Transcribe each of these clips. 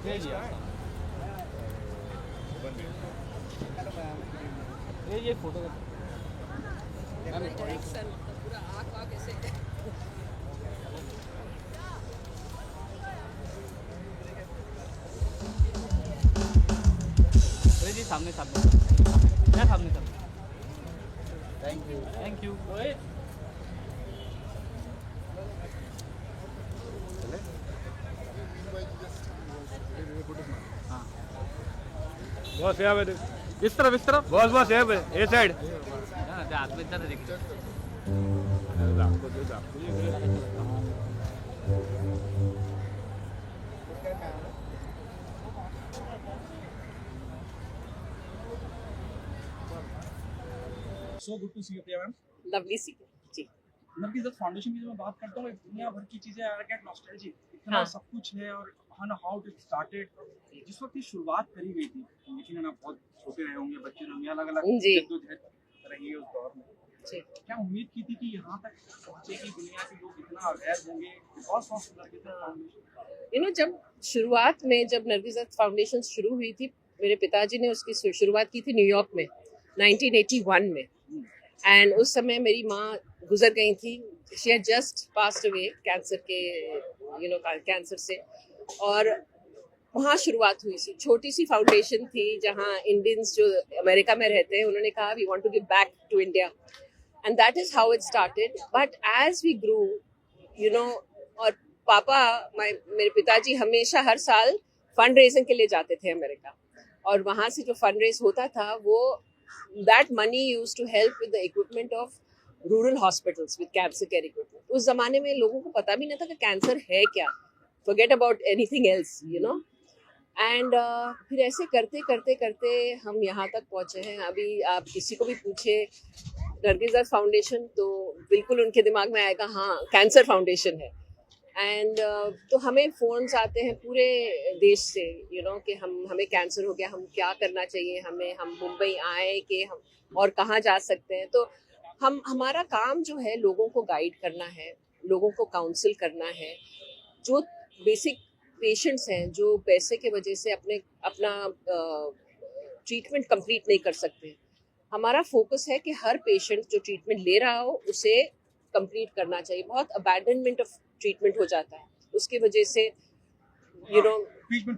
ले लिया ये फोटो पूरा आँख वाँख ऐसे जी सामने सामने क्या सामने सामने थैंक यू हाँ बॉस यहाँ पे इस तरफ बॉस यहाँ पे ये साइड हाथ में इतना देखिए so good to see you Priya ma'am. Lovely सी जी। नरगिस फाउंडेशन की जब मैं बात करता हूँ दुनिया भर की चीजें आई गेट नॉस्टैल्जी इतना हाँ। सब कुछ है और हाउ इट स्टार्टेड जिस वक्त ये शुरुआत करी गई थी लेकिन आप बहुत छोटे रहे होंगे बच्चे रहे होंगे अलग अलग जी। जद्दोजहद रही है उस दौर में जी। क्या उम्मीद की थी कि यहाँ तक पहुँचेगी दुनिया के लोग इतना अवेयर होंगे बिकॉज ऑफ नरगिस फाउंडेशन। जब शुरुआत में जब नरगिस फाउंडेशन शुरू हुई थी मेरे पिताजी ने उसकी शुरुआत की थी न्यूयॉर्क में 1981 में एंड उस समय मेरी माँ गुजर गई थी। She had just passed away cancer के कैंसर से और वहाँ शुरुआत हुई थी। छोटी सी फाउंडेशन थी जहाँ इंडियंस जो अमेरिका में रहते हैं उन्होंने कहा we want to give back to India and that is how it started. But as we grew और पापा मेरे पिताजी हमेशा हर साल फंड रेजिंग के लिए जाते थे अमेरिका और वहाँ से जो फंड रेज होता था वो that money used to help with the equipment of rural hospitals with cancer care equipment. उस जमाने में लोगों को पता भी नहीं था कि कैंसर है क्या, forget about anything else, and फिर ऐसे करते करते करते हम यहाँ तक पहुँचे हैं। अभी आप किसी को भी पूछे नरगिस फाउंडेशन तो बिल्कुल उनके दिमाग में आएगा हाँ कैंसर फाउंडेशन है। एंड तो हमें फोन्स आते हैं पूरे देश से कि हमें कैंसर हो गया, हम क्या करना चाहिए, हम मुंबई आए कि हम और कहाँ जा सकते हैं। तो हमारा काम जो है लोगों को गाइड करना है, लोगों को काउंसिल करना है। जो बेसिक पेशेंट्स हैं जो पैसे के वजह से अपना ट्रीटमेंट कंप्लीट नहीं कर सकते, हमारा फोकस है कि हर पेशेंट जो ट्रीटमेंट ले रहा हो उसे कंप्लीट करना चाहिए। बहुत अबैंडनमेंट ऑफ ट्रीटमेंट हो जाता है उसकी वजह से ट्रीटमेंट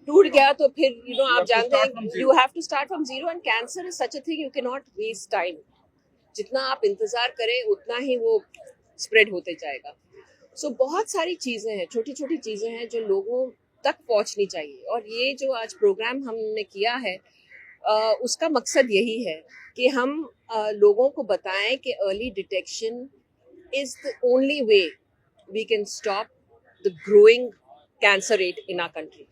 टूट गया तो फिर आप जानते हैं you have to start from zero and cancer is such a thing you can not waste time. जितना आप इंतजार करें उतना ही वो स्प्रेड होते जाएगा। सो बहुत सारी चीजें हैं, छोटी छोटी चीजें हैं जो लोगों तक पहुंचनी चाहिए और ये जो आज प्रोग्राम हमने किया है उसका मकसद यही है कि हम लोगों को बताएं कि early detection is the only way we can stop the growing cancer rate in our country.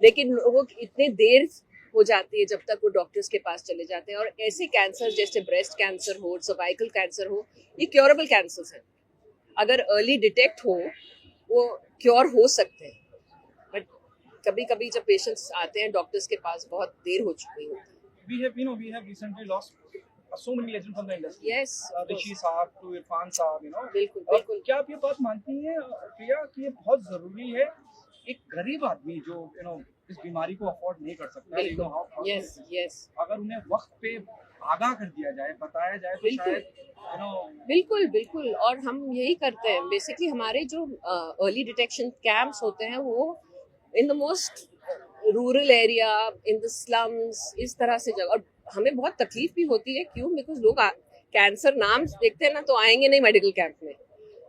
लेकिन लोगों की इतने देर हो जाती है जब तक वो डॉक्टर्स के पास चले जाते हैं और ऐसे कैंसर जैसे ब्रेस्ट कैंसर हो, सर्वाइकल कैंसर हो, ये क्योरेबल कैंसर्स हैं। अगर अर्ली डिटेक्ट हो वो क्योर हो सकते हैं। बट कभी कभी जब पेशेंट्स आते हैं डॉक्टर्स के पास बहुत देर हो चुकी होती है। we have recently lost so many legends from the industry. Yes, ऋषि साहब to इरफान साहब, बिल्कुल और बिल्कुल। क्या आप ये बात मानती हैं प्रिया कि ये बहुत जरूरी है एक गरीब आदमी जो इस बीमारी को अफोर्ड नहीं कर सकता, यस यस, अगर उन्हें वक्त पे आगाह कर दिया जाए, बताया जाए तो शायद बिल्कुल बिल्कुल। और हम यही करते हैं बेसिकली। हमारे जो अर्ली डिटेक्शन कैंप्स होते हैं वो in the most rural area, in the slums, इस तरह से जगह। और हमें बहुत तकलीफ भी होती है, क्यों? बिकॉज लोग कैंसर नाम देखते हैं ना तो आएंगे नहीं मेडिकल कैंप में,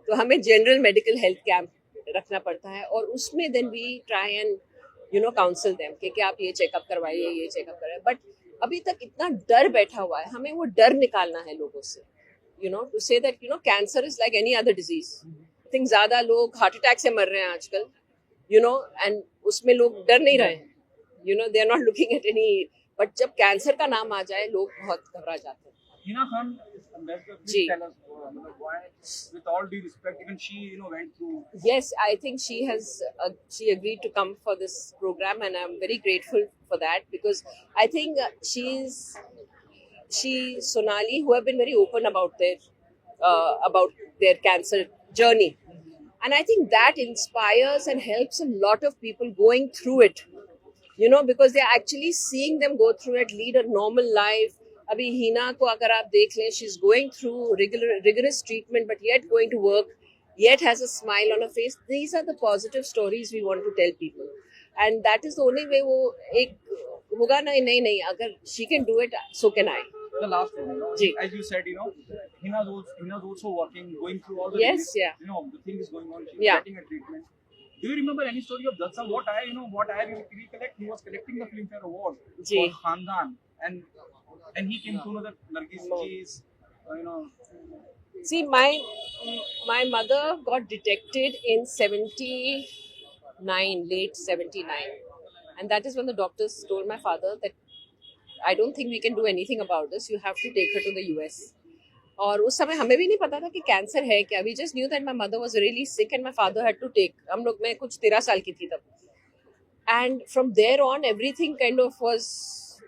तो हमें जनरल मेडिकल हेल्थ कैंप रखना पड़ता है और उसमें then we try and counsel them कि आप ये चेकअप करवाइए, ये चेकअप करवाइए। बट अभी तक इतना डर बैठा हुआ है, हमें वो डर निकालना है लोगों से, to say that cancer is like any other disease. I think ज्यादा लोग हार्ट अटैक से मर रहे हैं आजकल, एंड उसमें लोग डर नहीं रहे हैं, they are not looking at any. But जब कैंसर का नाम आ जाए लोग बहुत घबरा जाते हैं। Hina Khan, please tell us why, with all due respect, even she went through. Yes, I think she agreed to come for this program and I'm very grateful for that because I think Sonali, who have been very open about their cancer journey, And I think that inspires and helps a lot of people going through it, you know, because they're actually seeing them go through it, lead a normal life. Abhi Hina ko agar aap dekh lein, she's going through rigorous treatment, but yet going to work, yet has a smile on her face. These are the positive stories we want to tell people. And that is the only way wo ek hoga nahi, agar she can do it, so can I. The last one, Ji. as you said, Hina's also working, going through all the Yes, various, yeah. the thing is going on. She's Yeah. getting a treatment. Do you remember any story of Jalsa? What I recollect, he was collecting the Filmfare Award Ji. for Khandan, and he came to know that Nargis ji is, See, my mother got detected in 79, late 79. And that is when the doctors told my father that I don't think we can do anything about this. You have to take her to the US. और उस समय हमें भी नहीं पता था कि cancer है क्या. We just knew that my mother was really sick and my father had to take. हम लोग, मैं कुछ 13 साल की थी तब. And from there on, everything kind of was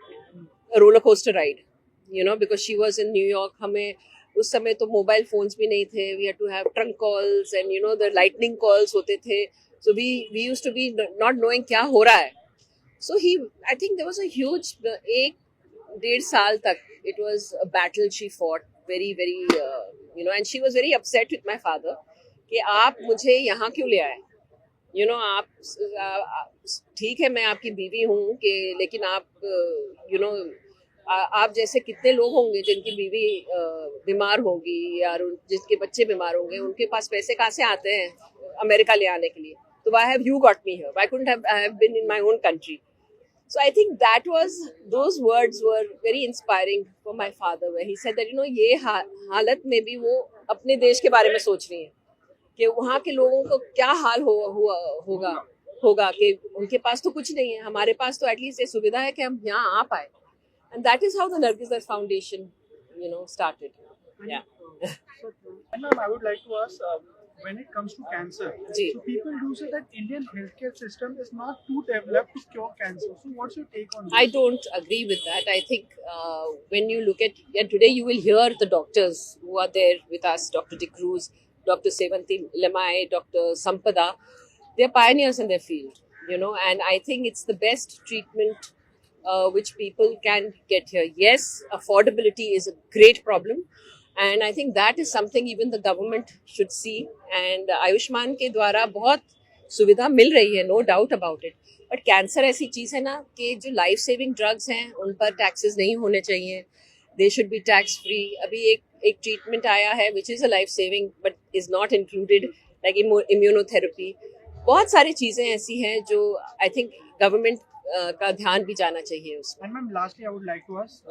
a roller coaster ride, you know, because she was in New York. हमें उस समय तो मोबाइल फोन्स भी नहीं थे. We had to have trunk calls and the lightning calls होते थे. So we used to be not knowing क्या हो रहा है. So I think there was a huge 1.5 साल तक. It was a battle she fought very, very, and she was very upset with my father कि आप मुझे यहाँ क्यों ले आए. आप ठीक है, मैं आपकी बीवी हूँ कि, लेकिन आप आप जैसे कितने लोग होंगे जिनकी बीवी बीमार होगी या जिनके बच्चे बीमार होंगे, उनके पास पैसे कहाँ से आते हैं अमेरिका ले आने के लिए. तो why have you got me here? Why couldn't I have been in my own country? So I think those words were very inspiring for my father, where he said that ये हालत में भी वो अपने देश के बारे में सोच रही हैं कि वहाँ के लोगों को क्या हाल होगा कि उनके पास तो कुछ नहीं है, हमारे पास तो एटलीस्ट ये सुविधा है कि हम यहाँ आ पाए. And that is how the Nargis Dutt Foundation, started. Yeah. And ma'am, I would like to ask, when it comes to cancer, Ji. so people do say that Indian healthcare system is not too developed to cure cancer. So what's your take on this? I don't agree with that. I think when you look at, and today you will hear the doctors who are there with us, Dr. De Cruz, Dr. Sevanti Lemay, Dr. Sampada, they're pioneers in their field, and I think it's the best treatment which people can get here. Yes, affordability is a great problem. And I think that is something even the government should see. And Ayushman के द्वारा बहुत सुविधा मिल रही है, no doubt about it. But cancer ऐसी चीज़ है ना कि जो लाइफ सेविंग ड्रग्स हैं उन पर टैक्सेस नहीं होने चाहिए. They should be tax free. अभी एक ट्रीटमेंट आया है which is a life saving but is not included, like immunotherapy. बहुत सारी चीज़ें ऐसी हैं जो I think government का ध्यान भी जाना चाहिए उसमें. And ma'am, lastly, I would like to ask,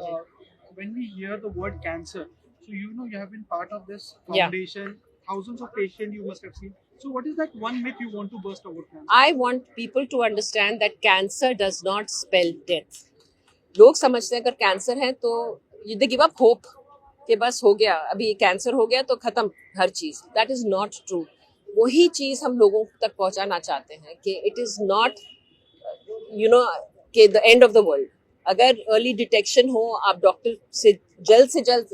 when we hear the word cancer, so you have been part of this foundation, thousands of patients you must have seen. So what is that one myth you want to burst over cancer? I want people to understand that cancer does not spell death. लोग समझते हैं अगर cancer है तो they give up hope कि बस हो गया, अभी कैंसर हो गया तो खत्म हर चीज. That is not true. वही चीज हम लोगों तक पहुंचाना चाहते हैं कि it is not कि the end of the world. अगर अर्ली डिटेक्शन हो, आप डॉक्टर से जल्द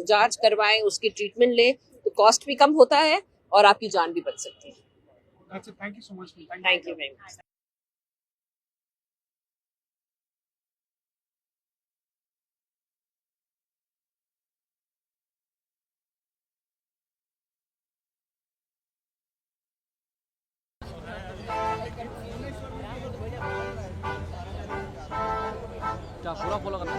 जांच करवाएं, उसकी ट्रीटमेंट लें, तो कॉस्ट भी कम होता है और आपकी जान भी बच सकती है. That's it. Thank you so much. Thank you very much. क्या पूरा फॉलो करना है?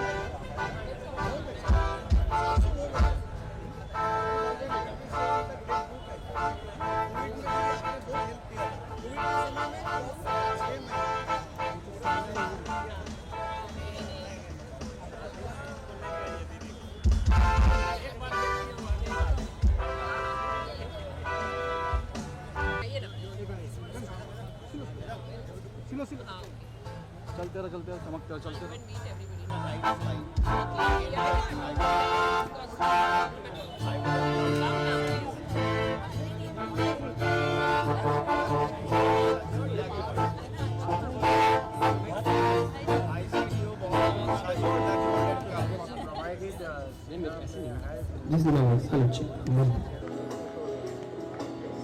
चलते रहो चमकते रहो चलते रहो.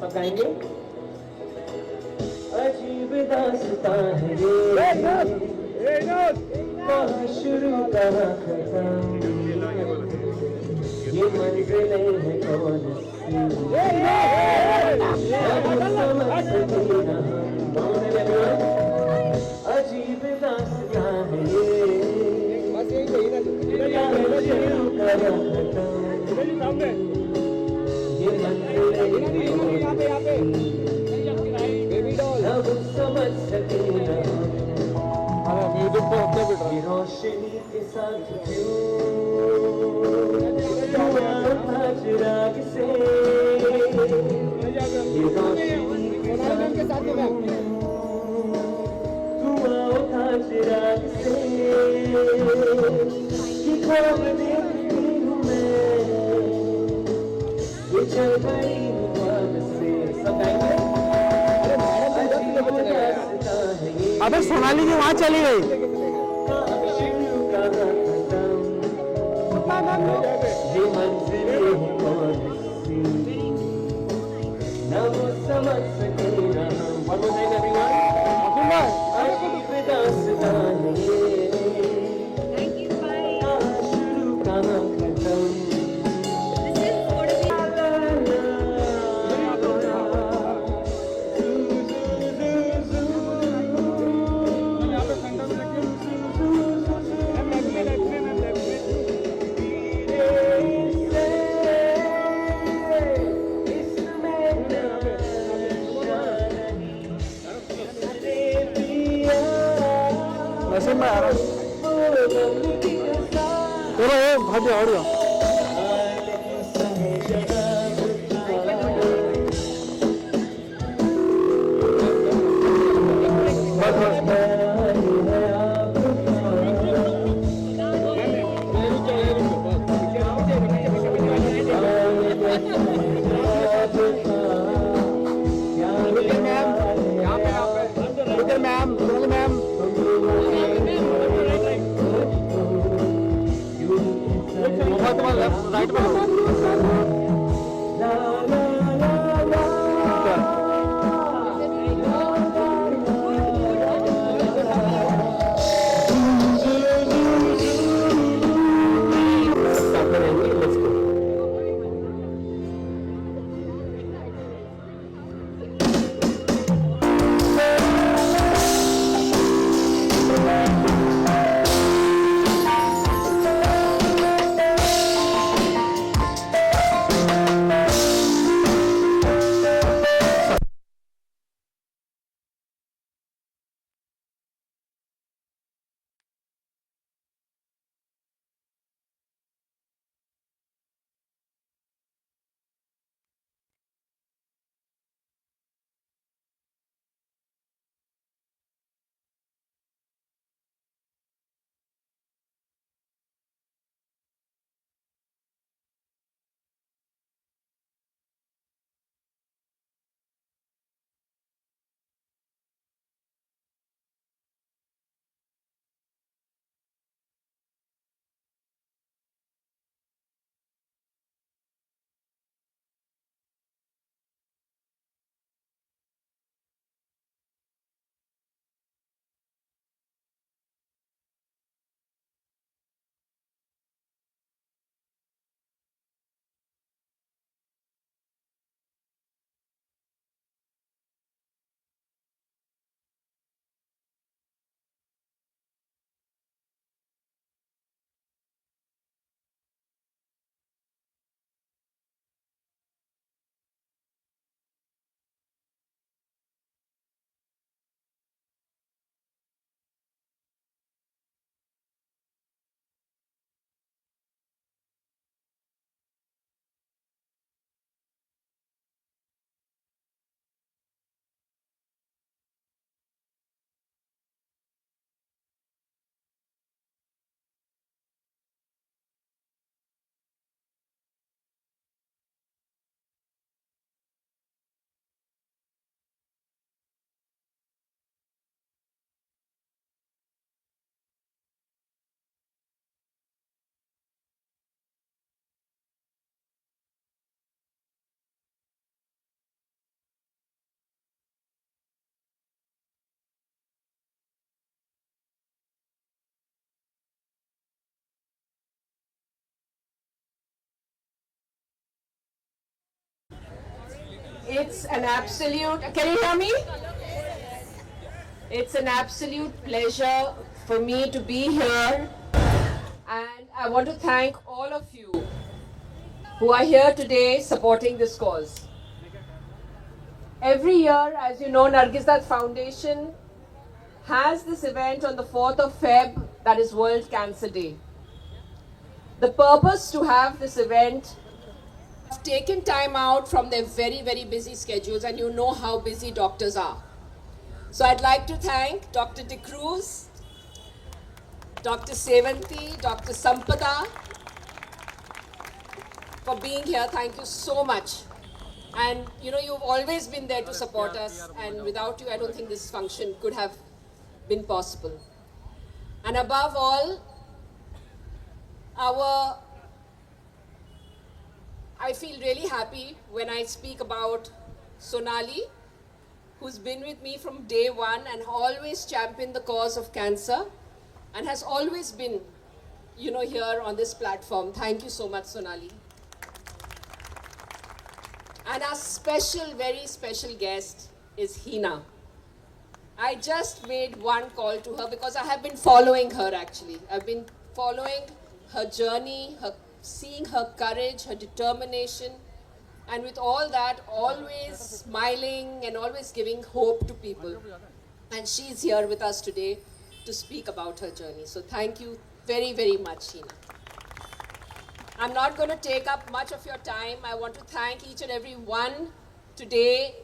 सब गाएंगे. दास्तां है ये कहाँ शुरू कहाँ खत्म ये मंजिलें हैं कौन सी समझ सकी ना हम अजीब दास्तां है ये कहाँ शुरू कहाँ खत्म ये मंजिलें अब समझ सके ना ये रोशनी के साथ क्यों था चिराग से ये रोशनी के साथ धुआं था चिराग से कि ख्वाब देखती हूँ मैं ये चल गई ख्वाब से सब गाएंगे अबे सोनाली की वहाँ चली गई। ये मंजिलें हैं कौन सी न वो समझ सके ना हम अजीब दास्तां है ये कहाँ शुरू कहाँ खत्म वैसे मैं आ रहा हूँ चलो ये भाग्य और जाओ बहुत It's an absolute, can you hear me? It's an absolute pleasure for me to be here. And I want to thank all of you who are here today supporting this cause. Every year, as you know, Nargis Dutt Foundation has this event on the 4th of Feb, that is World Cancer Day. The purpose to have this event, have taken time out from their very, very busy schedules, and you know how busy doctors are. So I'd like to thank Dr. De Cruz, Dr. Sevanti, Dr. Sampada for being here. Thank you so much. And you know, you've always been there to support us, and without you, I don't think this function could have been possible. And above all, I feel really happy when I speak about Sonali, who's been with me from day one and always championed the cause of cancer and has always been, you know, here on this platform. Thank you so much, Sonali. And our special, very special guest is Hina. I just made one call to her because I have been following her actually. I've been following her journey, seeing her courage, her determination, and with all that, always smiling and always giving hope to people. And she's here with us today to speak about her journey. So thank you very, very much, Hina. I'm not going to take up much of your time. I want to thank each and every one today.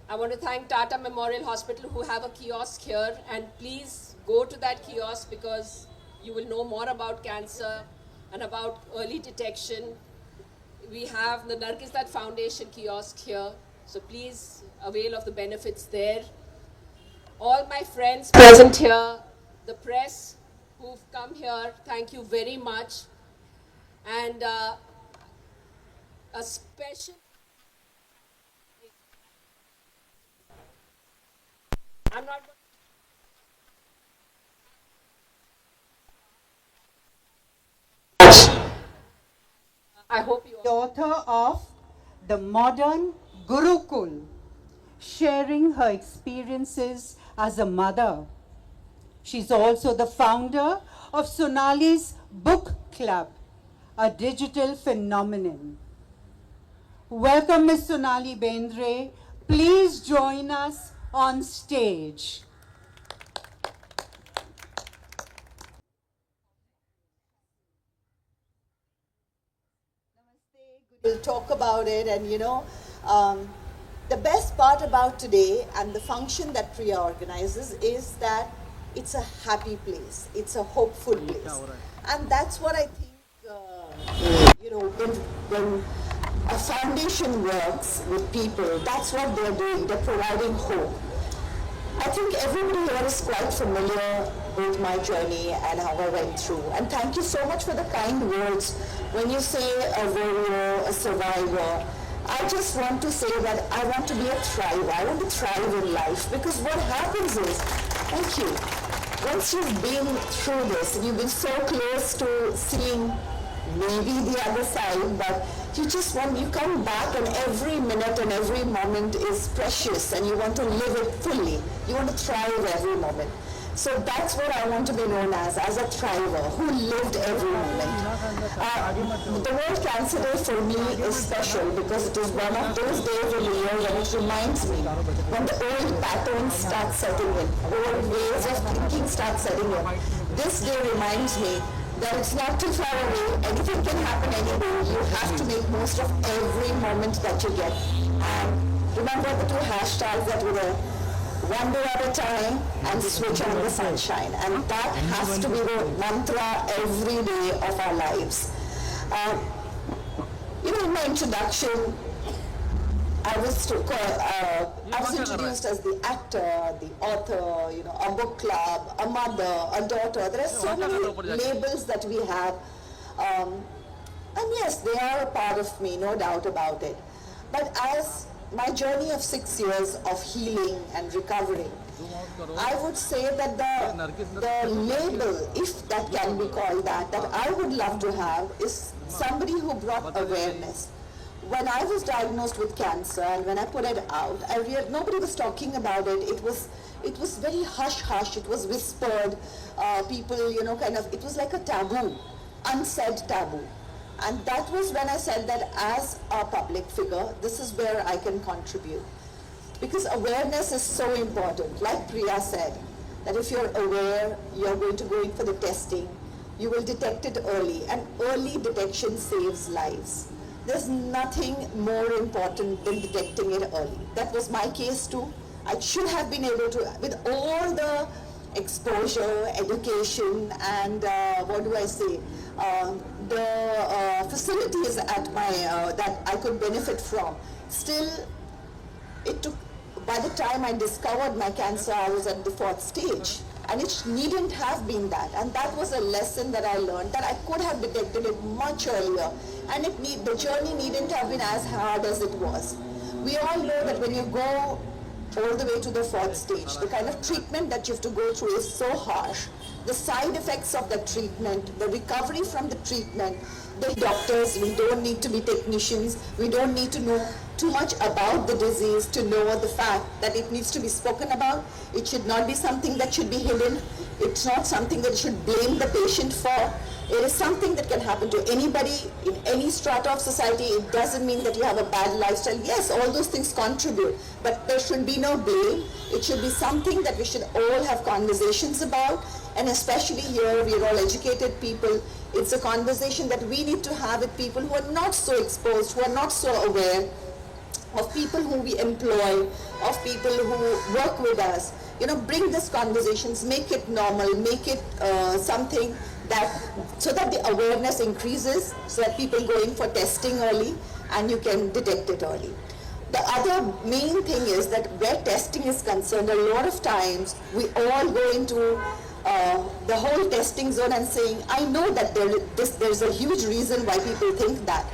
I want to thank Tata Memorial Hospital who have a kiosk here, and please go to that kiosk because you will know more about cancer and about early detection. We have the Nargis Dutt Foundation kiosk here, so please avail of the benefits there. All my friends present here, the press who've come here, thank you very much. And a special... I'm not... I hope you all... Daughter of the modern Gurukul, sharing her experiences as a mother. She's also the founder of Sonali's Book Club, a digital phenomenon. Welcome, Ms. Sonali Bendre. Please join us on stage. We'll talk about it, and you know, the best part about today and the function that Priya organizes is that it's a happy place, it's a hopeful place, and that's what I think, you know, when a foundation works with people, that's what they're doing, they're providing hope. I think everybody here is quite familiar with my journey and how I went through. And thank you so much for the kind words. When you say a warrior, a survivor, I just want to say that I want to be a thriver. I want to thrive in life, because what happens is, thank you, once you've been through this and you've been so close to seeing maybe the other side, but you just want, you come back and every minute and every moment is precious and you want to live it fully. You want to thrive every moment. So that's what I want to be known as a thriver who lived every moment. The World Cancer Day for me is special because it is one of those days in the year when it reminds me when the old patterns start setting in, old ways of thinking start setting in. This day reminds me that it's not too far away, anything can happen anywhere. You have to make most of every moment that you get. And remember the two hashtags that were there, one day at a time and switch on the sunshine. And that has to be the mantra every day of our lives. You know, in my introduction, I was introduced as the actor, the author, you know, a book club, a mother, a daughter. There are so many labels that we have. And yes, they are a part of me, no doubt about it. But as my journey of 6 years of healing and recovering, I would say that the label, if that can be called that I would love to have is somebody who brought awareness, when I was diagnosed with cancer and when I put it out, nobody was talking about it. It was very hush hush. It was whispered. People, it was like a taboo, unsaid taboo. And that was when I said that as a public figure, this is where I can contribute. Because awareness is so important. Like Priya said, that if you're aware, you're going to go in for the testing, you will detect it early, and early detection saves lives. There's nothing more important than detecting it early. That was my case too. I should have been able to, with all the exposure, education, and the facilities at my that I could benefit from. Still, it took. By the time I discovered my cancer, I was at the 4th stage, and it needn't have been that. And that was a lesson that I learned, that I could have detected it much earlier, and the journey needn't have been as hard as it was. We all know that when you go all the way to the 4th stage, the kind of treatment that you have to go through is so harsh. The side effects of the treatment, the recovery from the treatment, the doctors, we don't need to be technicians, we don't need to know too much about the disease to know the fact that it needs to be spoken about. It should not be something that should be hidden. It's not something that you should blame the patient for. It is something that can happen to anybody in any strata of society. It doesn't mean that you have a bad lifestyle. Yes, all those things contribute, but there should be no blame. It should be something that we should all have conversations about, and especially here, we are all educated people. It's a conversation that we need to have with people who are not so exposed, who are not so aware, of people who we employ, of people who work with us. Bring these conversations, make it normal, make it something that, so that the awareness increases, so that people go in for testing early and you can detect it early. The other main thing is that where testing is concerned, a lot of times we all go into the whole testing zone and saying, I know that there's a huge reason why people think that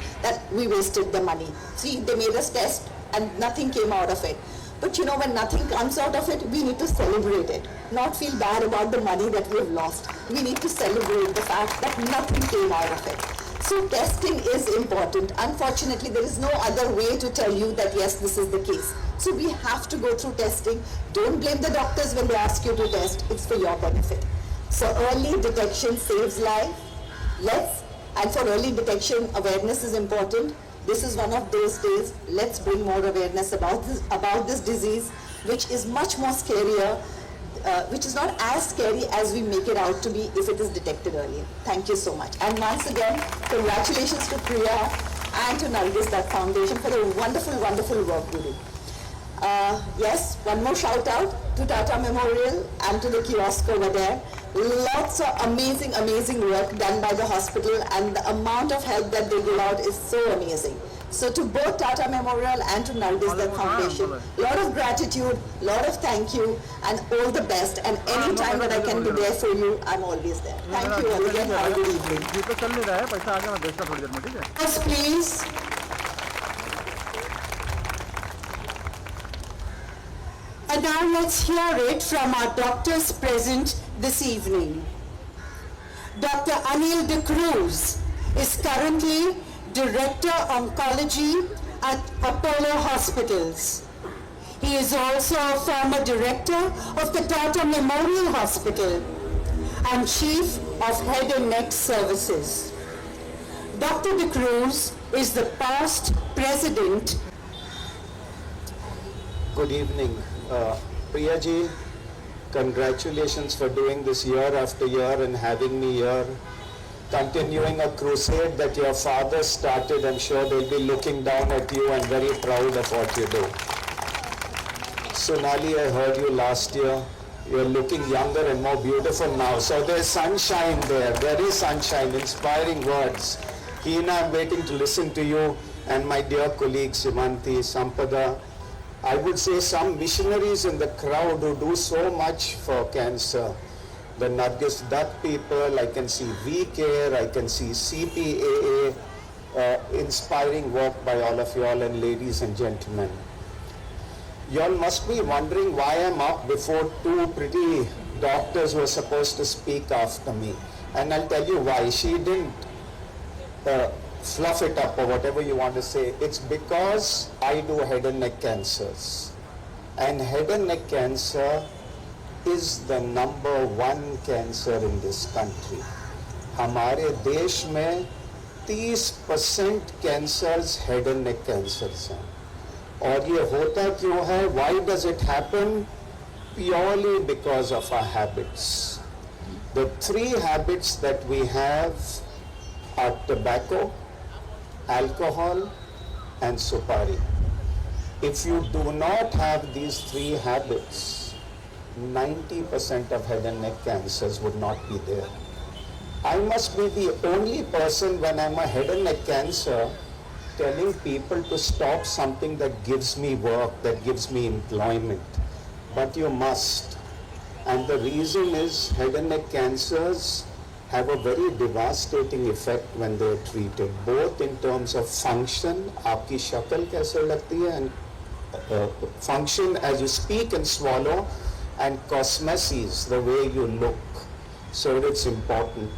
we wasted the money. See, they made us test and nothing came out of it. But when nothing comes out of it, we need to celebrate it. Not feel bad about the money that we have lost. We need to celebrate the fact that nothing came out of it. So testing is important. Unfortunately, there is no other way to tell you that yes, this is the case. So we have to go through testing. Don't blame the doctors when they ask you to test. It's for your benefit. So early detection saves life. And for early detection, awareness is important. This is one of those days. Let's bring more awareness about this disease, which is much more scarier, which is not as scary as we make it out to be if it is detected early. Thank you so much. And once again, congratulations to Priya and to Nargis Dutt Foundation for the wonderful, wonderful work you do. Yes, one more shout out to Tata Memorial and to the kiosk over there. Lots of amazing, amazing work done by the hospital, and the amount of help that they give out is so amazing. So to both Tata Memorial and to Nargis Dutt Foundation, a lot of gratitude, a lot of thank you, and all the best. And any time that I can be there for you, I'm always there. Thank you all again. Have a good evening. Yes, please. And now let's hear it from our doctors present this evening. Dr. Anil De Cruz is currently Director Oncology at Apollo Hospitals. He is also a former Director of the Tata Memorial Hospital and Chief of Head and Neck Services. Dr. De Cruz is the past President. Good evening. Priya ji, congratulations for doing this year after year and having me here. Continuing a crusade that your father started, I'm sure they'll be looking down at you and very proud of what you do. Sonali, I heard you last year. You're looking younger and more beautiful now. So there's sunshine there, there is sunshine, inspiring words. Hina, I'm waiting to listen to you, and my dear colleagues, Simanti, Sampada. I would say some missionaries in the crowd who do so much for cancer. The Nargis Dutt people, I can see VCare, I can see CPAA, inspiring work by all of you all, and ladies and gentlemen. You all must be wondering why I'm up before two pretty doctors who are supposed to speak after me. And I'll tell you why. She didn't fluff it up or whatever you want to say. It's because I do head and neck cancers. And head and neck cancer is the number one cancer in this country. हमारे देश में 30% cancers head and neck cancers हैं. और ये होता क्यों है? Why does it happen? Purely because of our habits. The three habits that we have are tobacco, alcohol, and supari. If you do not have these three habits, 90% of head and neck cancers would not be there. I must be the only person when I'm a head and neck cancer telling people to stop something that gives me work, that gives me employment. But you must. And the reason is head and neck cancers have a very devastating effect when they are treated, both in terms of function, आपकी शक्ल कैसे लगती है, and function as you speak and swallow, and cosmesis, the way you look. So it's important.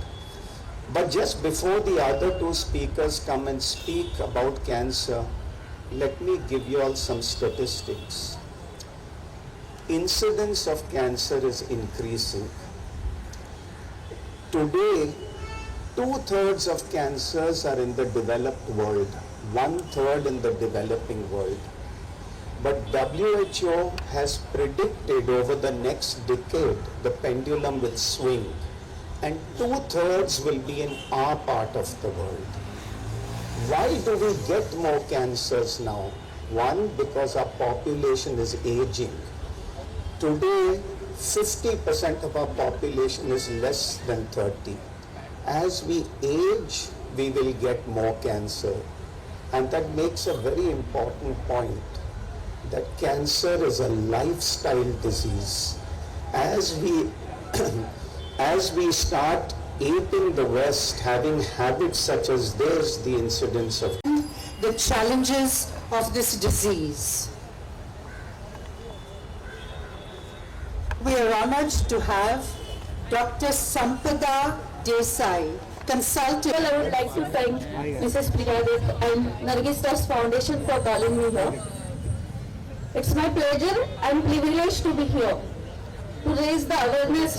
But just before the other two speakers come and speak about cancer, let me give you all some statistics. Incidence of cancer is increasing. Today, 2/3 of cancers are in the developed world, 1/3 in the developing world. But WHO has predicted over the next decade, the pendulum will swing, and 2/3 will be in our part of the world. Why do we get more cancers now? One, because our population is aging. Today, 50% of our population is less than 30. As we age, we will get more cancer. And that makes a very important point, that cancer is a lifestyle disease. As we start aping the West, having habits such as this, the incidence of the challenges of this disease. We are honored to have Dr. Sampada Desai, consultant. Well, I would like to thank Mrs. Priya Dutt and Nargis Trust Foundation for calling me here. It's my pleasure and privilege to be here to raise the awareness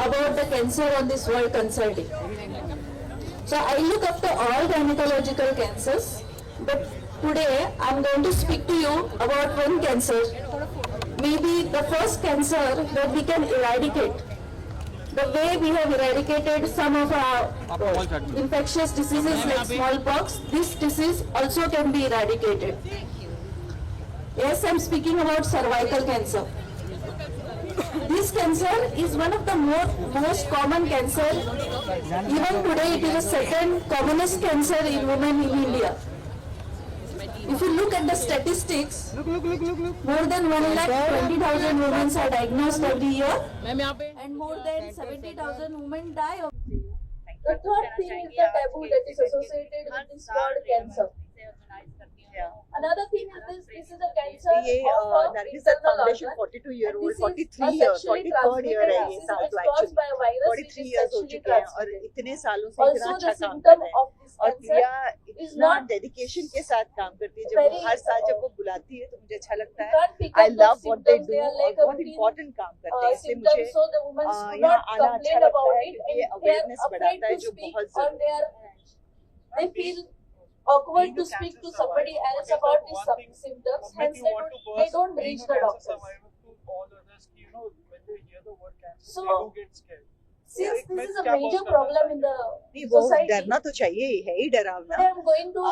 about the cancer on this world concerning. So I look after all gynecological cancers, but today I'm going to speak to you about one cancer, maybe the first cancer that we can eradicate. The way we have eradicated some of our infectious diseases like smallpox, this disease also can be eradicated. Yes, I'm speaking about cervical cancer. This cancer is one of the most common cancer. Even today, it is the second commonest cancer in women in India. If you look at the statistics, more than 1,20,000 women are diagnosed every year, and more than 70,000 women die of it. The third thing is the taboo that is associated with this word cancer. Another thing is this is a cancer of internal organ. 42-year-old, 43rd year है ये साल तो actually 43 years हो चुके हैं और इतने सालों से इतना अच्छा काम कर रहे हैं और प्रिया इतना डेडिकेशन के साथ काम करती है। जब वो हर साल जब वो बुलाती है तो मुझे अच्छा लगता है। I love what they do और बहुत important काम करते हैं, इसलिए मुझे यहाँ आना अच्छा लगता है क्योंकि ये awareness बढ़ाता है जो बहुत जरूरी है। They feel awkward to speak to somebody else about these symptoms, hence they don't reach the doctors. So, since this is a major problem in the society, डरना तो चाहिए, है ही डरावना, I am going to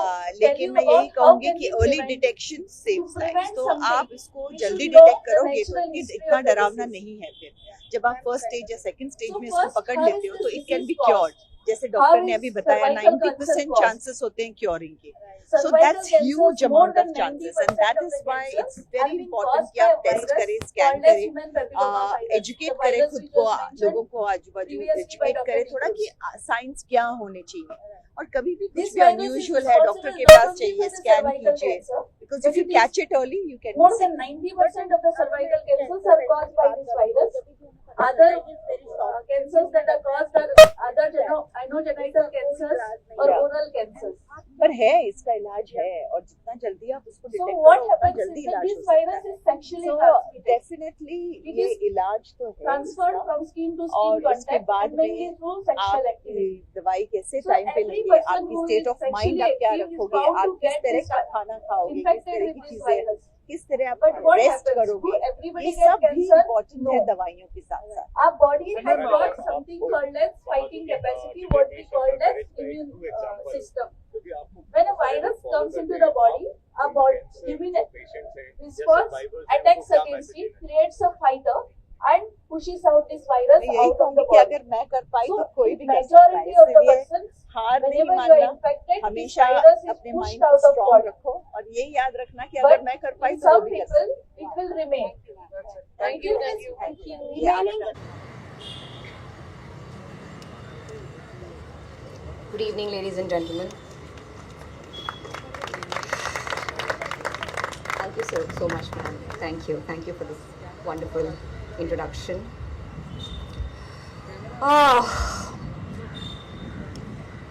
लेकिन मैं यही कहूँगी कि early detection saves lives। तो आप इसको जल्दी डिटेक्ट करोगे तो इतना डरावना नहीं है। फिर जब आप फर्स्ट स्टेज या सेकंड स्टेज में इसको पकड़ लेते हो तो इट कैन बी क्योर्ड। जैसे डॉक्टर ने अभी बताया 90% चांसेस होते हैं क्योरिंग के। So that's huge amount of chances and that is why it's very important कि आप टेस्ट करें, स्कैन करें, एजुकेट करें खुद को, लोगों को आजू बाजू एजुकेट करें थोड़ा कि साइंस क्या होने चाहिए। और कभी भी कुछ भी अनयूजुअल है डॉक्टर के पास चाहिए, स्कैन कीजिए, because if you catch it early you can more than 90% of the cervical cancers are caused by this virus. Other cancers that are caused are other anogenital cancers or oral cancers. पर है, इसका इलाज है, और जितना जल्दी आप उसको So डिटेक्ट what करो उतना happens जल्दी is that इलाज this हो सकता virus है. is sexually So transmitted. definitely It ये is इलाज तो है transferred इसका. from skin to और skin उसके contact बाद and mainly में through sexual आप activity. दवाई कैसे So टाइम पे every लेंगे, person आपकी who state is of mind आप क्या sexually active is रखोगे, bound आप to किस get तरह this का खाना खाओगे, किस infected तरह with की this चीजें, virus. किस तरह आप But what रेस्ट happens? करोगे, Do everybody ये get सब भी cancer? इम्पोर्टेंट है No. दवाइयों के साथ साथ. Our body has got something called as fighting capacity, what we call as immune system. When a virus comes into the body, our body immune response attacks against it, creates a fighter and pushes out this virus मैं यही out of कहूंगी the कि body. अगर मैं कर पाई So, तो कोई भी कर सकता है. majority of the इसलिए persons, हार नहीं whenever you are मानना, infected, this हमेशा virus is अपने pushed माइंड को out of स्ट्रॉन्ग body. रखो, और यही याद रखना कि But अगर मैं कर पाई in तो वो some भी कर people, सकता it will remain. Thank you, thank you, thank you. Remaining. Good evening, ladies and gentlemen. Thank you so much, ma'am. Thank you for this wonderful introduction.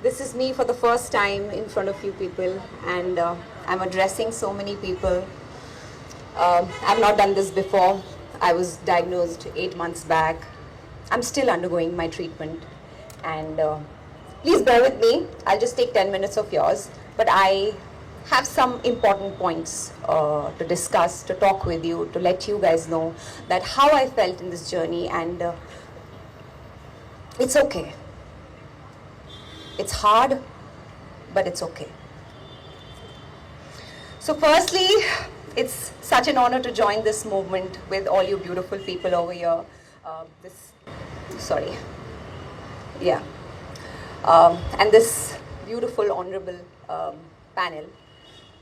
This is me for the first time in front of you people, and I'm addressing so many people. I've not done this before. I was diagnosed 8 months back. I'm still undergoing my treatment, and please bear with me. I'll just take 10 minutes of yours, but I have some important points to discuss, to talk with you, to let you guys know that how I felt in this journey, and it's okay. It's hard, but it's okay. So firstly, it's such an honor to join this movement with all you beautiful people over here. And this beautiful, honorable panel.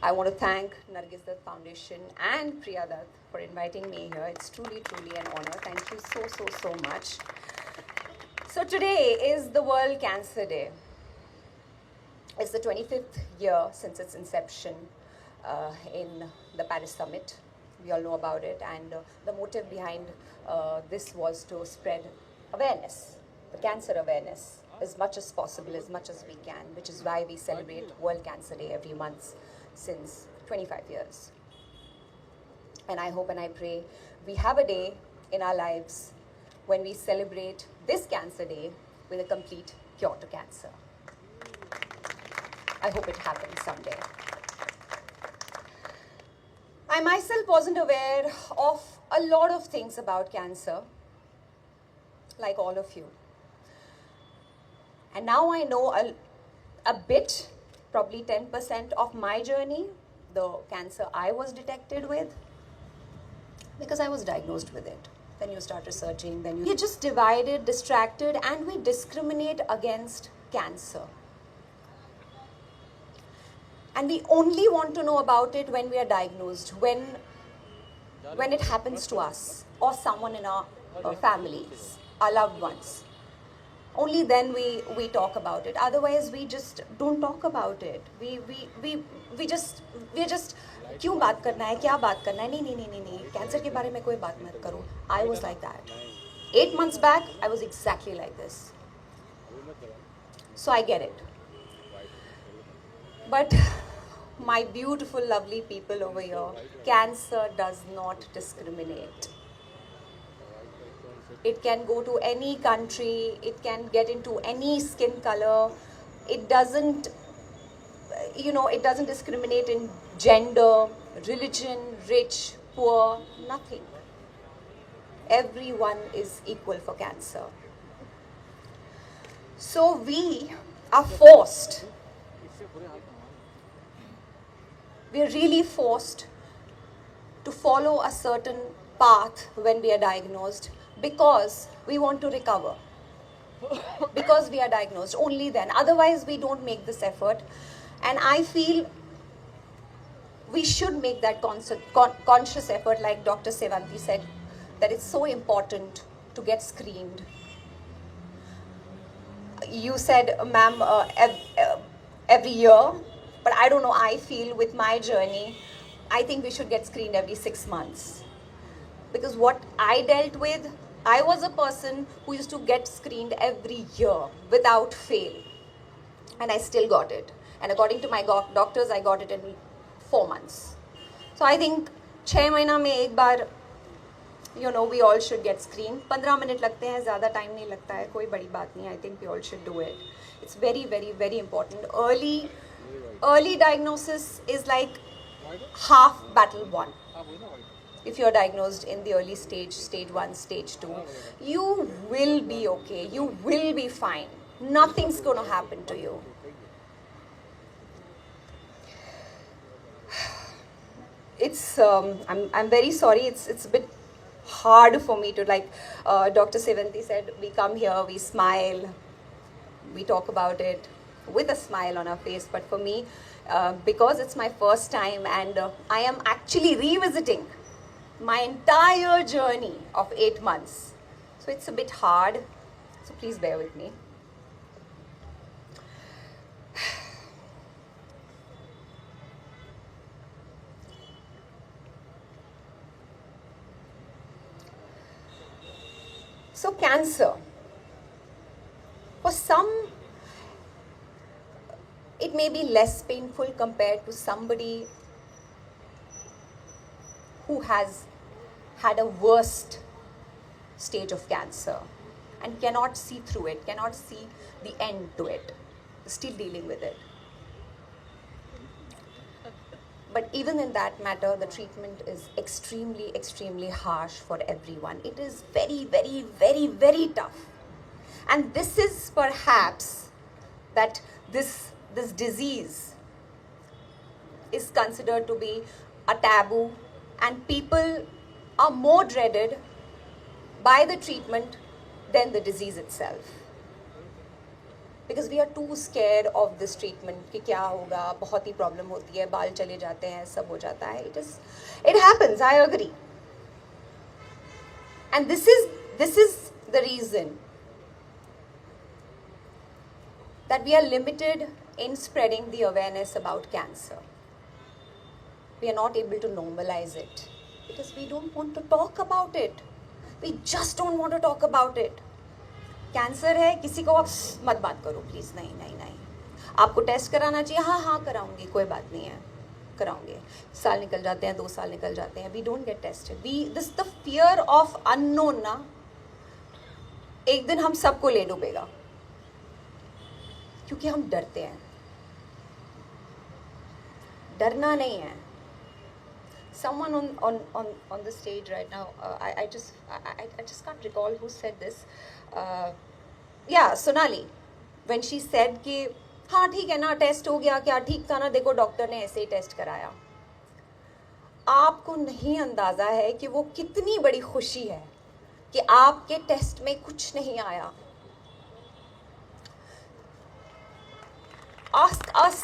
I want to thank Nargis Dutt Foundation and Priya Dutt for inviting me here. It's truly an honor. Thank you so much. So today is the World Cancer Day. It's the 25th year since its inception in the Paris Summit. We all know about it, and the motive behind this was to spread awareness, the cancer awareness, as much as possible, as much as we can, which is why we celebrate World Cancer Day every month since 25 years. And I hope and I pray we have a day in our lives when we celebrate this Cancer Day with a complete cure to cancer. I hope it happens someday. I myself wasn't aware of a lot of things about cancer, like all of you. And now I know a bit, probably 10% of my journey, the cancer I was detected with, because I was diagnosed with it. Then you start researching, then you're just divided, distracted, and we discriminate against cancer. And we only want to know about it when we are diagnosed, when it happens to us or someone in our families, our loved ones. Only then we talk about it. Otherwise, we just don't talk about it. We're just क्यों बात करना है, क्या बात करना है, नहीं, cancer के बारे में कोई बात मत करो. I was like that. 8 months back, I was exactly like this. So I get it. But my beautiful, lovely people over here, cancer does not discriminate. It can go to any country, it can get into any skin color. It doesn't discriminate in gender, religion, rich, poor, nothing. Everyone is equal for cancer. So we are forced, we are really forced to follow a certain path when we are diagnosed, because we want to recover. Because we are diagnosed, only then. Otherwise, we don't make this effort. And I feel we should make that conscious effort, like Dr. Sevanti said, that it's so important to get screened. You said, ma'am, every year, but I don't know, I feel with my journey, I think we should get screened every 6 months. Because what I dealt with, I was a person who used to get screened every year without fail. And I still got it. and according to my doctors I got it in 4 months. So I think 6 महीना में एक बार we all should get screened. 15 minute लगते हैं, ज़्यादा time नहीं लगता है, कोई बड़ी बात नहीं. I think we all should do it. It's very, very, very important. Early diagnosis is like half battle won. If you're diagnosed in the early stage, stage 1, stage 2, you will be okay. You will be fine. Nothing's going to happen to you. It's I'm very sorry. It's a bit hard for me to, like Dr. Sevanti said, we come here, we smile, we talk about it with a smile on our face. But for me, because it's my first time and I am actually revisiting my entire journey of 8 months, so it's a bit hard. So please bear with me. So cancer, for some, it may be less painful compared to somebody who has had a worst stage of cancer and cannot see through it, cannot see the end to it, still dealing with it. But even in that matter, the treatment is extremely, extremely harsh for everyone. It is very, very, very, very tough. And this is perhaps that this disease is considered to be a taboo, and people are more dreaded by the treatment than the disease itself. Because we are too scared of this treatment कि क्या होगा, बहुत ही problem होती है, बाल चले जाते हैं, सब हो जाता है. It happens, I agree. And this is the reason that we are limited in spreading the awareness about cancer. We are not able to normalize it because we don't want to talk about it. We just don't want to talk about it. Cancer है, किसी को मत बात करो please, नहीं नहीं नहीं. आपको टेस्ट कराना चाहिए, हाँ हाँ कराऊंगी, कोई बात नहीं है, कराऊंगे. साल निकल जाते हैं, 2 साल निकल जाते हैं, we don't get tested. This the fear of unknown ना, एक दिन हम सबको ले डूबेगा क्योंकि हम डरते हैं. डरना नहीं है. Someone on the stage right now, I just can't recall who said this. Yeah, Sonali, when she said कि हाँ ठीक है ना, टेस्ट हो गया, क्या ठीक था ना, देखो डॉक्टर ने ऐसे ही टेस्ट कराया. आपको नहीं अंदाज़ा है कि वो कितनी बड़ी खुशी है कि आपके टेस्ट में कुछ नहीं आया. Ask us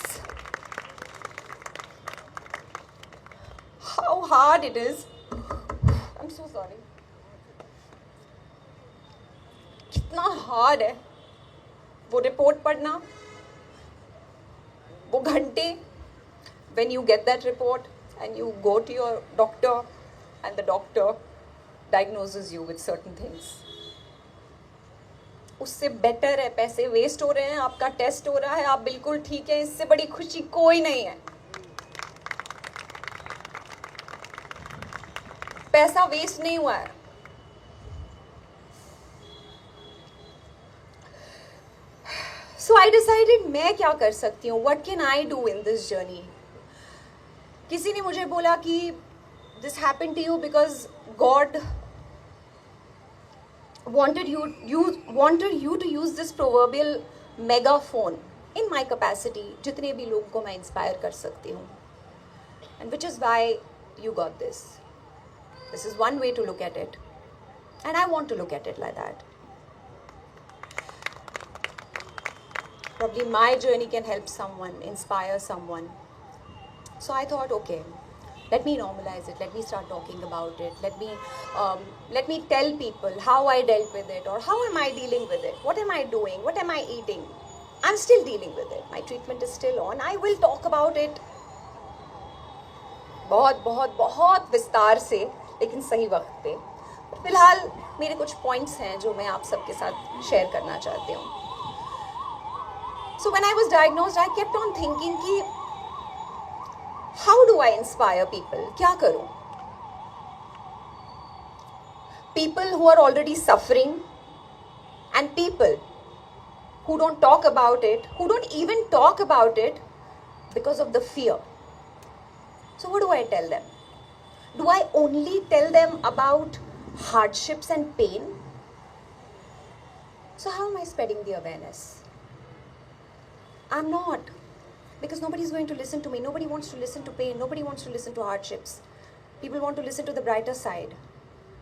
how hard it is. I'm so sorry. कितना हार्ड है वो रिपोर्ट पढ़ना, वो घंटे. when you get that report and you go to your doctor and the doctor diagnoses you with certain things, उससे बेटर है, पैसे waste हो रहे हैं, आपका टेस्ट हो रहा है, आप बिल्कुल ठीक है, इससे बड़ी खुशी कोई नहीं है. पैसा वेस्ट नहीं हुआ है. So I decided मैं क्या कर सकती हूँ, what can I do in this journey. किसी ने मुझे बोला कि this happened to you because God wanted you to use this proverbial megaphone in my capacity, जितने भी लोगों को मैं inspire कर सकती हूँ, and which is why you got this. This is one way to look at it, and I want to look at it like that. Probably my journey can help someone, inspire someone. So I thought, okay, let me normalize it. Let me start talking about it. Let me tell people how I dealt with it, or how am I dealing with it. What am I doing? What am I eating? I'm still dealing with it. My treatment is still on. I will talk about it. बहुत बहुत बहुत विस्तार से, लेकिन सही वक्त पे. फिलहाल मेरे कुछ पॉइंट्स हैं जो मैं आप सबके साथ शेयर करना चाहती हूँ. So when I was diagnosed, I kept on thinking कि how do I inspire people? क्या करूँ? People who are already suffering and people who don't talk about it, who don't even talk about it because of the fear. So what do I tell them? Do I only tell them about hardships and pain? So how am I spreading the awareness? I'm not. Because nobody is going to listen to me. Nobody wants to listen to pain. Nobody wants to listen to hardships. People want to listen to the brighter side.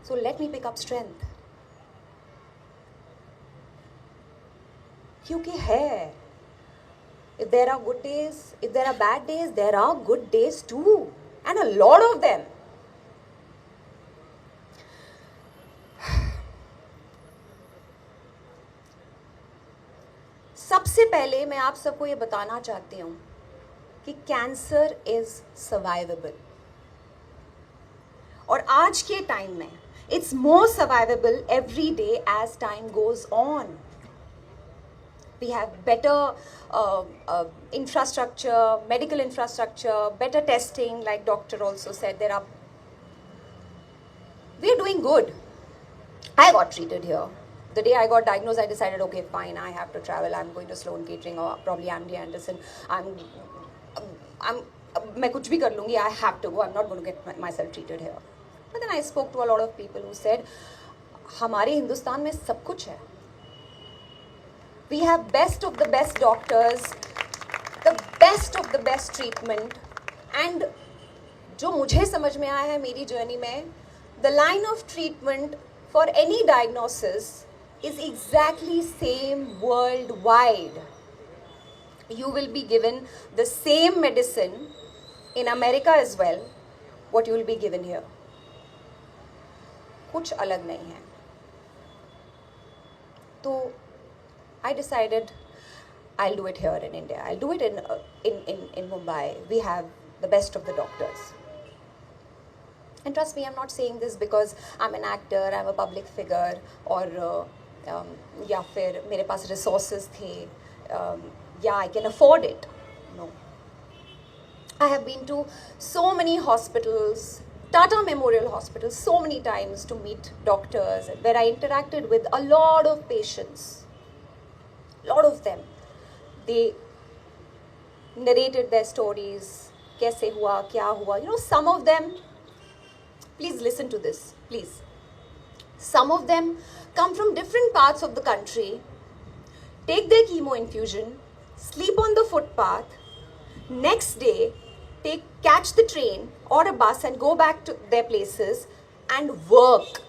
So let me pick up strength. क्योंकि है. If there are good days, if there are bad days, there are good days too. And a lot of them. सबसे पहले मैं आप सबको ये बताना चाहती हूँ कि कैंसर इज सर्वाइवेबल. और आज के टाइम में it's more survivable every day as time goes on. We have better infrastructure, medical infrastructure, better testing, like doctor also said. We are doing good. I got treated here. The day I got diagnosed, I decided, okay, fine, I have to travel. I'm going to Sloan Kettering or probably MD Anderson. मैं कुछ भी कर लूँगी. I have to go. I'm not going to get myself treated here. But then I spoke to a lot of people who said, हमारे हिंदुस्तान में सब कुछ है. We have best of the best doctors, the best of the best treatment, and जो मुझे समझ में आया है मेरी जर्नी में, the line of treatment for any diagnosis is exactly same worldwide. You will be given the same medicine in America as well, what you will be given here. कुछ अलग नहीं है. तो I decided I'll do it here in India. I'll do it in Mumbai. We have the best of the doctors. And trust me, I'm not saying this because I'm an actor, I'm a public figure, or या फिर मेरे पास resources थे, yeah, I can afford it. No. I have been to so many hospitals, Tata Memorial Hospital, so many times to meet doctors, where I interacted with a lot of patients. Lot of them, they narrated their stories. कैसे हुआ, क्या हुआ? You know, some of them, please listen to this, please. Some of them come from different parts of the country, take their chemo infusion, sleep on the footpath, next day catch the train or a bus and go back to their places and work.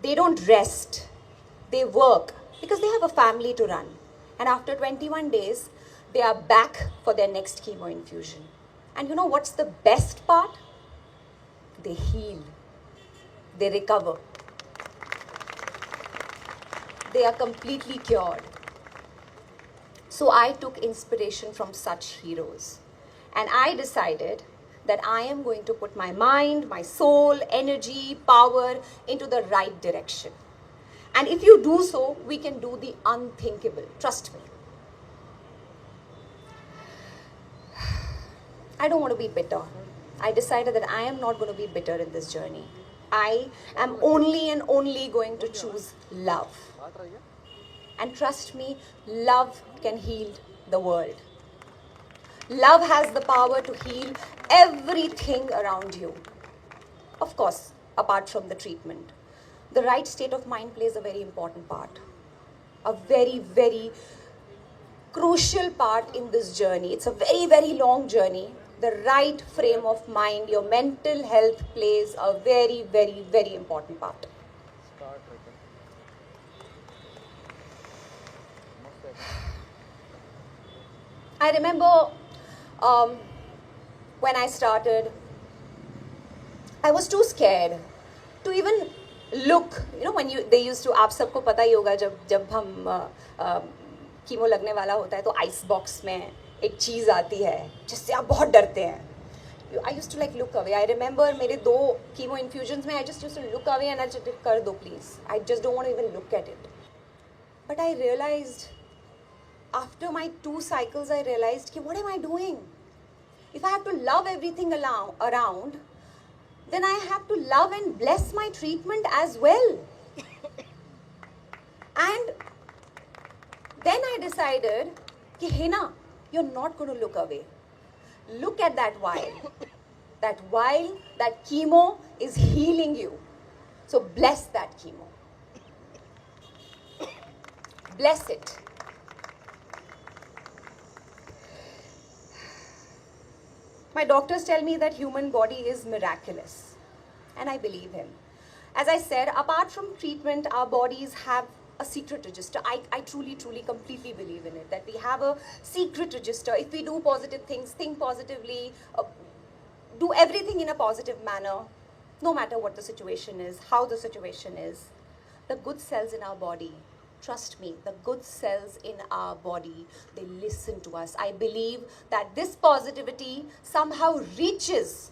They don't rest, they work. Because they have a family to run. And after 21 days, they are back for their next chemo infusion. And you know what's the best part? They heal. They recover. They are completely cured. So I took inspiration from such heroes. And I decided that I am going to put my mind, my soul, energy, power into the right direction. And if you do so, we can do the unthinkable. Trust me. I don't want to be bitter. I decided that I am not going to be bitter in this journey. I am only and only going to choose love. And trust me, love can heal the world. Love has the power to heal everything around you. Of course, apart from the treatment. The right state of mind plays a very important part. A very, very crucial part in this journey. It's a very, very long journey. The right frame of mind, your mental health plays a very, very, very important part. I remember when I started, I was too scared to even look, you know, when they used to, आप सबको पता ही होगा जब हम chemo लगने वाला होता है तो आइस बॉक्स में एक चीज़ आती है जिससे आप बहुत डरते हैं. I used to like look away. I remember मेरे 2 कीमो infusions में I just used to look away and I just कर दो please. I just don't want to even look at it. But I realized after my 2 cycles, I realized, what am I doing? If I have to love everything around, then I have to love and bless my treatment as well. And then I decided, Hina, you're not going to look away. Look at that vial. That vial, that chemo is healing you. So bless that chemo. Bless it. My doctors tell me that human body is miraculous, and I believe him. As I said, apart from treatment, our bodies have a secret register. I truly, completely believe in it, that we have a secret register. If we do positive things, think positively, do everything in a positive manner, no matter what the situation is, how the situation is, the good cells in our body, trust me, the good cells in our body, they listen to us. I believe that this positivity somehow reaches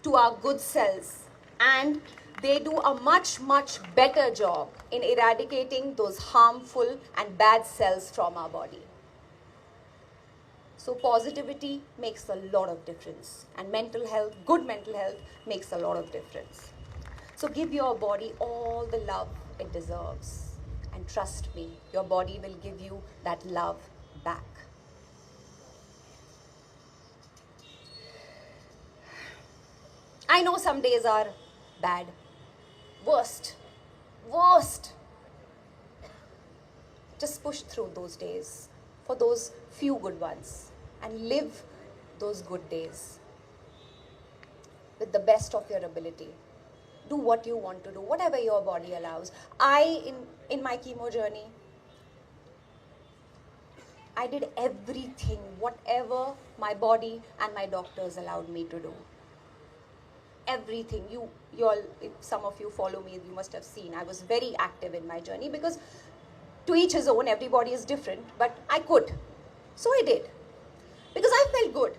to our good cells, and they do a much, much better job in eradicating those harmful and bad cells from our body. So positivity makes a lot of difference, and mental health, good mental health, makes a lot of difference. So give your body all the love it deserves, and trust me, your body will give you that love back. I know some days are bad, worst. Just push through those days for those few good ones and live those good days with the best of your ability. Do what you want to do, whatever your body allows. In my chemo journey, I did everything, whatever my body and my doctors allowed me to do. Everything. You all, if some of you follow me, you must have seen I was very active in my journey, because to each his own, everybody is different, but I could. So I did. Because I felt good.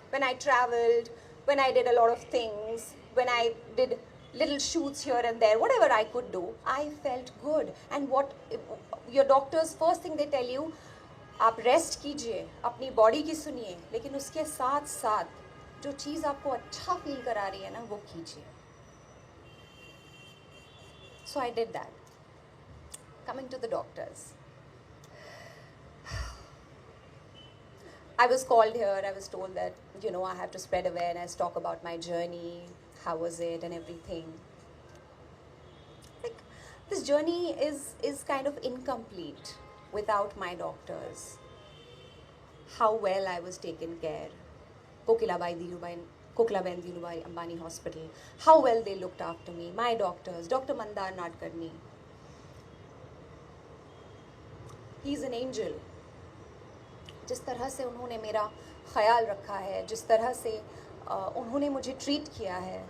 When I traveled, when I did a lot of things, when I did little shoots here and there, whatever I could do, I felt good. And what your doctors, first thing they tell you, आप rest कीजिए, अपनी body की सुनिए, लेकिन उसके साथ साथ जो चीज़ आपको अच्छा फील करा रही है ना, वो कीजिए. So I did that. Coming to the doctors, I was called here. I was told that, I have to spread awareness, talk about my journey, how was it and everything. Like, this journey is kind of incomplete without my doctors. How well I was taken care. Kokilaben Dhirubhai Ambani Hospital. How well they looked after me. My doctors, Dr. Mandar Nadkarni. He's an angel. जिस तरह से उन्होंने मेरा ख्याल रखा है, जिस तरह से उन्होंने मुझे ट्रीट किया है,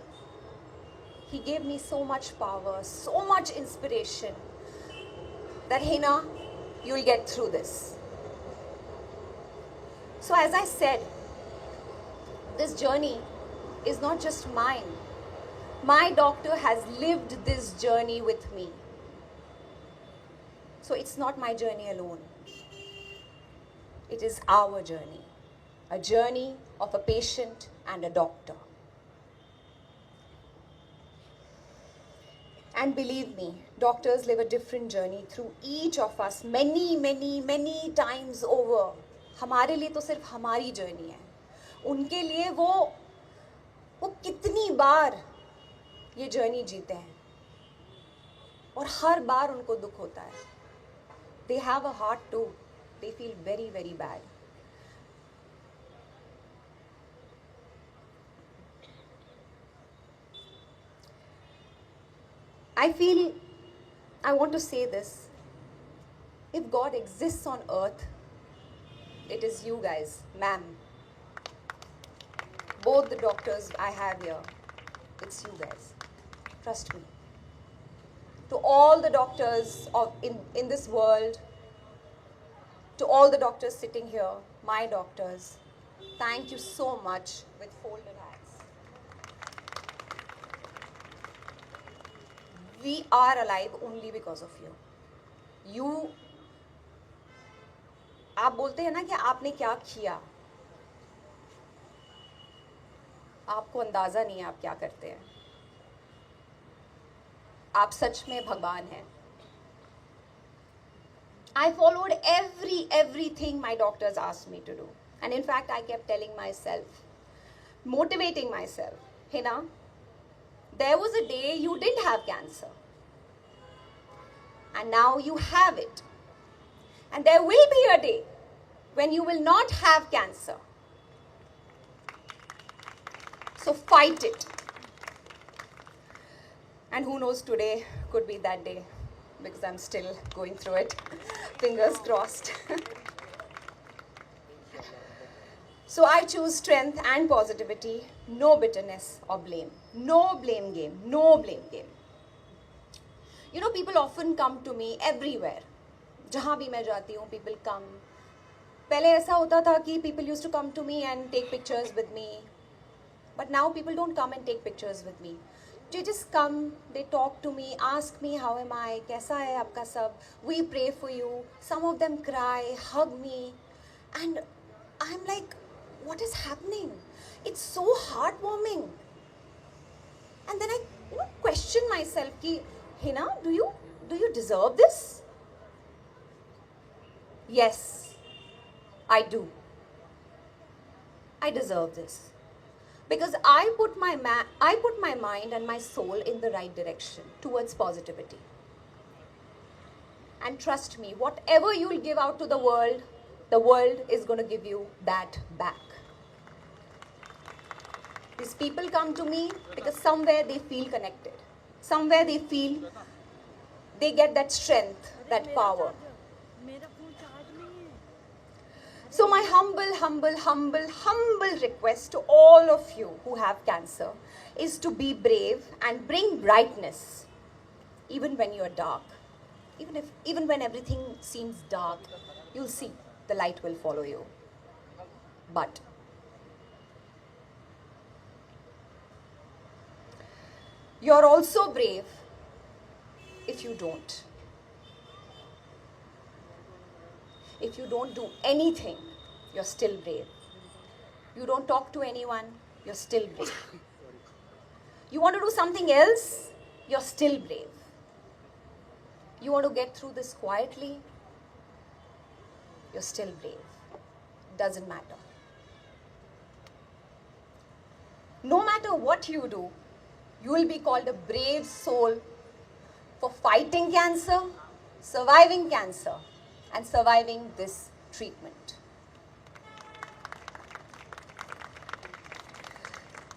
he gave me so much power, so much inspiration that Hina, you'll get through this. So as I said, this journey is not just mine. My doctor has lived this journey with me. So it's not my journey alone. It is our journey. A journey of a patient and a doctor. And believe me, doctors live a different journey through each of us many times over. हमारे लिए तो सिर्फ हमारी journey है. उनके लिए वो कितनी बार ये journey जीते हैं. और हर बार उनको दुख होता है. They have a heart too. They feel very, very bad. I want to say this. If God exists on earth, it is you guys, ma'am. Both the doctors I have here, it's you guys. Trust me. To all the doctors in this world, to all the doctors sitting here, my doctors, thank you so much with folded hands. We are alive only because of you. आप बोलते हैं ना कि आपने क्या किया, आपको अंदाजा नहीं है आप क्या करते हैं. आप सच में भगवान हैं. I followed everything my doctors asked me to do. And in fact, I kept telling myself, motivating myself, Hina, there was a day you didn't have cancer. And now you have it. And there will be a day when you will not have cancer. So fight it. And who knows, today could be that day, because I'm still going through it. Fingers crossed. So I choose strength and positivity, no bitterness or blame. No blame game, no blame game. You know, people often come to me everywhere. जहाँ भी मैं जाती हूँ, people come. पहले ऐसा होता था कि people used to come to me and take pictures with me. But now people don't come and take pictures with me. They just come, they talk to me, ask me how am I, कैसा है आपका सब, we pray for you. Some of them cry, hug me, and I'm like, what is happening? It's so heartwarming. And then I question myself, ki, Hina, do you deserve this? Yes, I do. I deserve this. Because I put my mind and my soul in the right direction towards positivity. And trust me, whatever you will give out to the world is going to give you that back. These people come to me because somewhere they feel connected. Somewhere they feel they get that strength, that power. So my humble request to all of you who have cancer is to be brave and bring brightness even when you are dark. Even when everything seems dark, you'll see the light will follow you. But you're also brave if you don't. If you don't do anything, you're still brave. You don't talk to anyone, you're still brave. You want to do something else, you're still brave. You want to get through this quietly, you're still brave. Doesn't matter. No matter what you do, you will be called a brave soul for fighting cancer, surviving cancer, and surviving this treatment.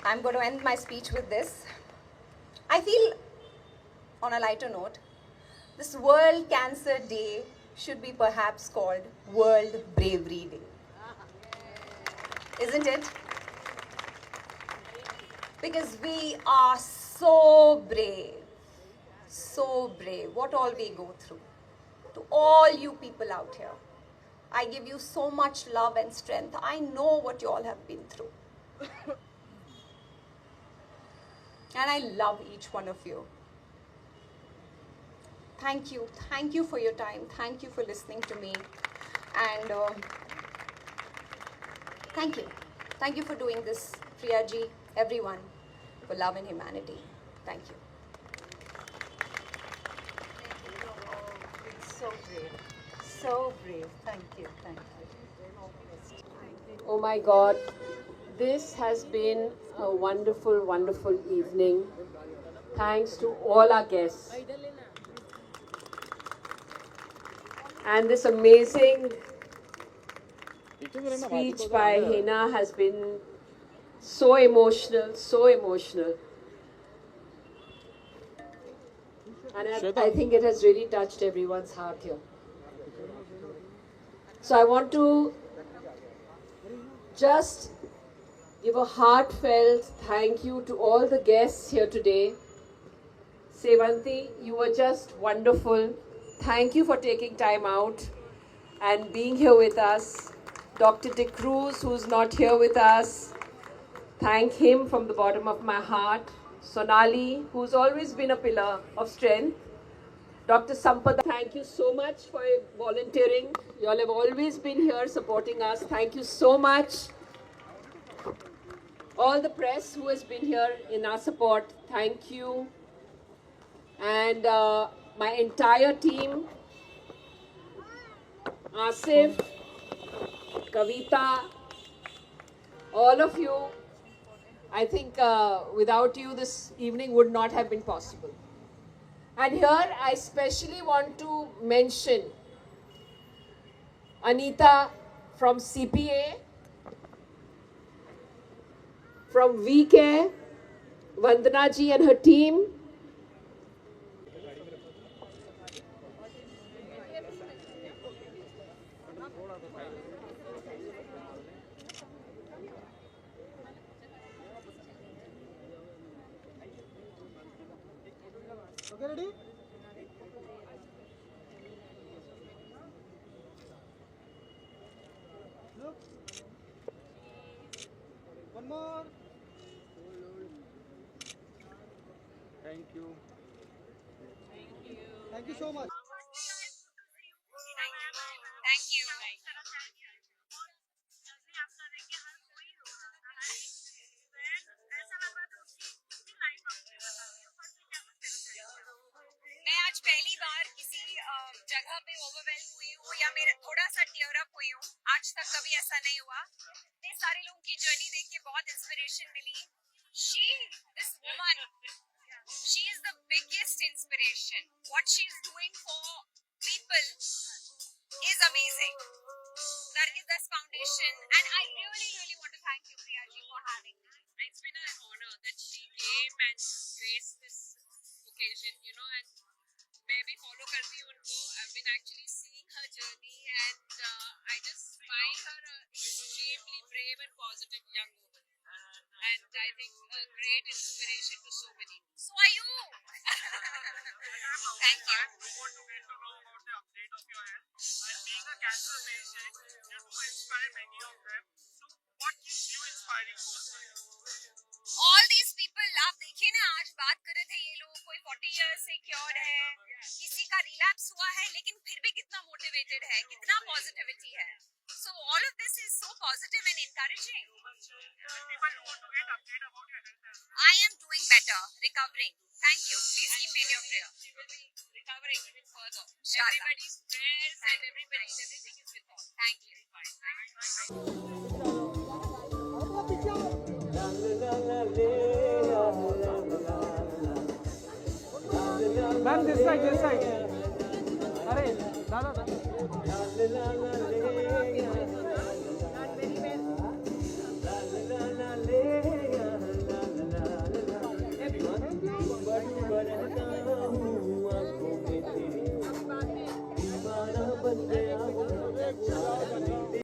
I'm going to end my speech with this. I feel, on a lighter note, this World Cancer Day should be perhaps called World Bravery Day. Isn't it? Because we are so brave. So brave. What all we go through. To all you people out here, I give you so much love and strength. I know what you all have been through. And I love each one of you. Thank you. Thank you for your time. Thank you for listening to me. And thank you. Thank you for doing this, Priyaji, everyone, for love and humanity. Thank you. So brave. So brave. Thank you. Thank you. Oh my God, this has been a wonderful, wonderful evening. Thanks to all our guests. And this amazing speech by Hina has been so emotional, so emotional. And I think it has really touched everyone's heart here. So I want to just give a heartfelt thank you to all the guests here today. Sevanti, you were just wonderful. Thank you for taking time out and being here with us. Dr. De Cruz, who's not here with us, thank him from the bottom of my heart. Sonali, who's always been a pillar of strength. Dr. Sampada, thank you so much for volunteering. You all have always been here supporting us. Thank you so much. All the press who has been here in our support, thank you. And my entire team, Asif, Kavita, all of you, I think without you this evening would not have been possible. And here I especially want to mention Anita from CPA, from VK, Vandana ji and her team. Okay, ready? Look. One more. Thank you. Thank you so much. Thank you. मैं आज पहली बार किसी जगह पे overwhelm हुई हूँ या मेरा थोड़ा सा टीयर अप हुई हूँ. आज तक कभी ऐसा नहीं हुआ. इतने सारे लोगों की जर्नी देख के बहुत इंस्पिरेशन मिली. This woman, she is the biggest inspiration. What she is doing for people is amazing. Nargis Das Foundation, and I really want to thank you, Priya ji, for having me. It's been an honor that she came and graced this occasion, you know, and मैं भी follow करती हूँ उनको. I've been actually seeing her journey, and I just find her a extremely brave and positive young woman. And I think a great inspiration to so many. So are you? Thank you. I want to get to know about the update of your health. And being a cancer patient, you do inspire many of them. So what keeps you inspiring personally? All these people, आप देखिए ना, आज बात कर रहे थे ये लोग, कोई 40 years से क्योर है, किसी का रिलैप्स हुआ है, लेकिन फिर भी कितना मोटिवेटेड है, कितना पॉजिटिविटी है. So all of this is so positive and encouraging. People who want to get update about your health. I am doing better, recovering. Thank you. Please keep me in your prayer. She will be recovering even further. Inshallah. Everybody's prayers and everything is with her. Thank you. Ma'am, this side. Arey, dada.